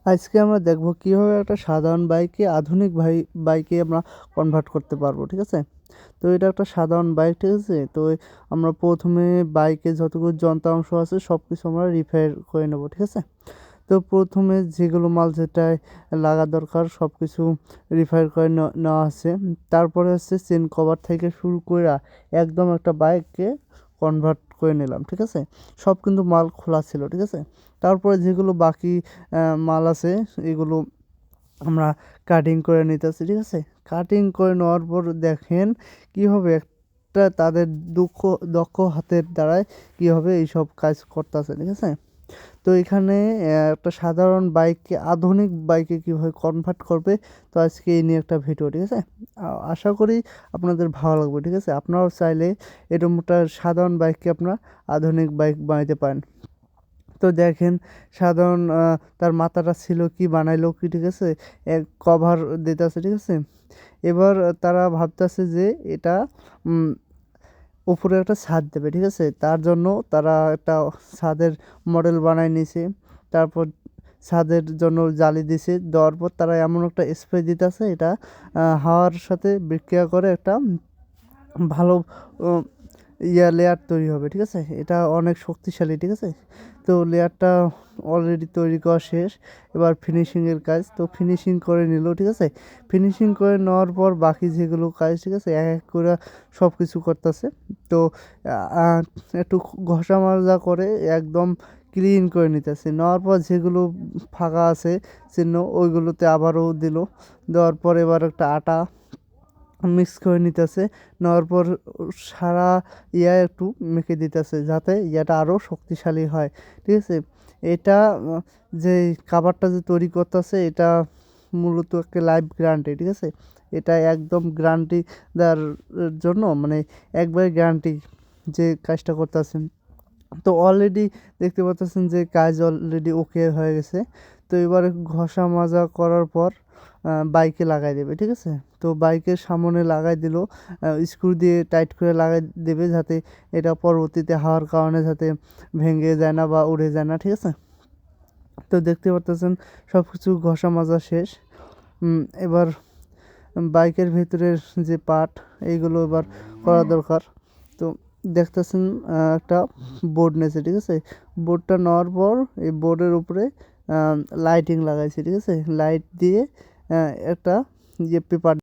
আজকে আমরা দেখব কিভাবে একটা সাধারণ বাইককে আধুনিক বাইকে আমরা কনভার্ট করতে পারবো, ঠিক আছে। তো এটা একটা সাধারণ বাইক, ঠিক আছে। তো আমরা প্রথমে বাইকে যতগুলো যন্ত্রাংশ আছে সব কিছু আমরা রিপেয়ার করে নেব, ঠিক আছে। তো প্রথমে যেগুলো মাল যেটায় লাগা দরকার সব কিছু রিপেয়ার করে নেওয়া আছে। তারপরে হচ্ছে চেন কভার থেকে শুরু করে একদম একটা বাইককে কনভার্ট করে নিলাম, ঠিক আছে। সব কিন্তু মাল খোলা ছিল, ঠিক আছে। তারপরে যেগুলো বাকি মাল আছে এগুলো আমরা কাটিং করে নিতেছি, ঠিক আছে। কাটিং করে নেওয়ার পর দেখেন কীভাবে একটা তাদের দক্ষ হাতের দ্বারায় কীভাবে এইসব কাজ করতেছে, ঠিক আছে। তো এখানে একটা সাধারণ বাইককে আধুনিক বাইকে কীভাবে কনভার্ট করবে, তো আজকে এই নিয়ে একটা ভিডিও, ঠিক আছে। আশা করি আপনাদের ভালো লাগবে, ঠিক আছে। আপনারাও চাইলে এরকম একটা সাধারণ বাইককে আপনারা আধুনিক বাইক বানাইতে পারেন। তো দেখেন সাধারণ তার মাথাটা ছিল কি বানাইলো কি, ঠিক আছে, এক কভার দিতেছে, ঠিক আছে। এবার তারা ভাবতেছে যে এটা উপরে একটা ছাদ দেবে, ঠিক আছে। তার জন্য তারা একটা ছাদের মডেল বানায় নিছে। তারপর ছাদের জন্য জালি দিছে, দেওয়ার পর তারা এমন একটা স্প্রে দিতেছে, এটা হাওয়ার সাথে বিক্রিয়া করে একটা ভালো লেয়ার তৈরি হবে, ঠিক আছে। এটা অনেক শক্তিশালী, ঠিক আছে। তো লেয়ারটা অলরেডি তৈরি করা শেষ। এবার ফিনিশিংয়ের কাজ, তো ফিনিশিং করে নিল, ঠিক আছে। ফিনিশিং করে নেওয়ার পর বাকি যেগুলো কাজ, ঠিক আছে, এক এক করে সব কিছু করতেছে। তো একটু ঘষা মাজা করে একদম ক্লিন করে নিতেছে। নেওয়ার পর যেগুলো ফাঁকা আছে চিহ্ন ওইগুলোতে আবারও দিল। দেওয়ার পর এবার একটা আটা মিক্স করে নিতেছে। নেওয়ার পর সারা একটু মেখে দিতেছে যাতে ইয়াটা আরও শক্তিশালী হয়, ঠিক আছে। এটা যে খাবারটা যে তৈরি করতেছে এটা মূলত একটা লাইফ গ্যারান্টি, ঠিক আছে। এটা একদম গ্যারান্টি দেওয়ার জন্য মানে একবারে গ্যারান্টি যে কাজটা করতেছেন। তো অলরেডি দেখতে পাচ্ছেন যে কাজ অলরেডি ওকে হয়ে গেছে। তো এবারে ঘষা মাজা করার পর বাইকে লাগাই দেবে, ঠিক আছে। তো বাইকের সামনে লাগাই দিল, স্ক্রু দিয়ে টাইট করে লাগাই দেবে যাতে এটা পরবর্তীতে হাওয়ার কারণে যাতে ভেঙে যায় না বা উড়ে যায় না, ঠিক আছে। তো দেখতে পাচ্ছেন সব কিছু ঘষা মাজা শেষ। এবার বাইকের ভেতরের যে পার্ট এইগুলো এবার করা দরকার। তো দেখতেছেন একটা বোর্ড নিয়েছে, ঠিক আছে। বোর্ডটা নেওয়ার পর এই বোর্ডের উপরে লাইটিং লাগাইছে, ঠিক আছে। লাইট দিয়ে একটা পেপার